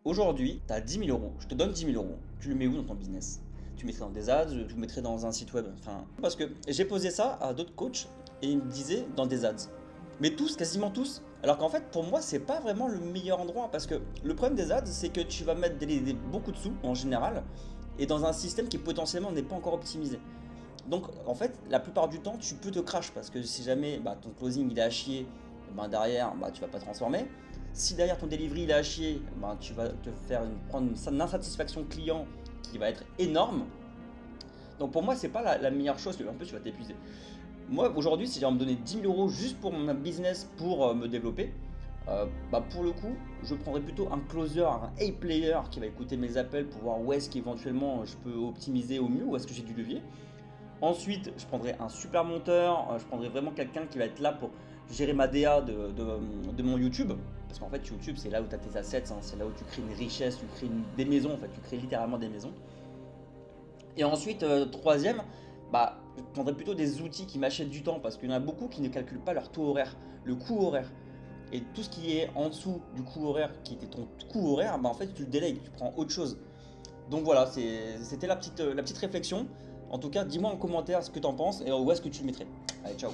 Aujourd'hui, tu as 10 000 euros, je te donne 10 000 euros, tu le mets où dans ton business? Tu le mettrais dans des ads, tu le mettrais dans un site web, enfin... Parce que j'ai posé ça à d'autres coachs et ils me disaient dans des ads. Mais tous, quasiment tous. Alors qu'en fait, pour moi, c'est pas vraiment le meilleur endroit parce que le problème des ads, c'est que tu vas mettre beaucoup de sous en général et dans un système qui potentiellement n'est pas encore optimisé. Donc en fait, la plupart du temps, tu peux te crash parce que si jamais ton closing il est à chier, derrière tu vas pas transformer. Si derrière ton delivery il est à chier, tu vas te faire prendre une insatisfaction client qui va être énorme. Donc pour moi, c'est pas la meilleure chose, en plus tu vas t'épuiser. Moi aujourd'hui, si j'ai à me donner 10 000 euros juste pour mon business pour me développer, pour le coup, je prendrais plutôt un closer, un A-player qui va écouter mes appels pour voir où est-ce qu'éventuellement je peux optimiser au mieux, où est-ce que j'ai du levier. Ensuite, je prendrai un super monteur, je prendrai vraiment quelqu'un qui va être là pour gérer ma DA de mon YouTube. Parce qu'en fait, YouTube, c'est là où tu as tes assets, c'est là où tu crées une richesse, tu crées des maisons, en fait, tu crées littéralement des maisons. Et ensuite, troisième, je prendrais plutôt des outils qui m'achètent du temps, parce qu'il y en a beaucoup qui ne calculent pas leur taux horaire, le coût horaire. Et tout ce qui est en dessous du coût horaire, qui était ton coût horaire, en fait, tu le délègues, tu prends autre chose. Donc voilà, c'était la petite réflexion. En tout cas, dis-moi en commentaire ce que tu en penses et où est-ce que tu le mettrais. Allez, ciao.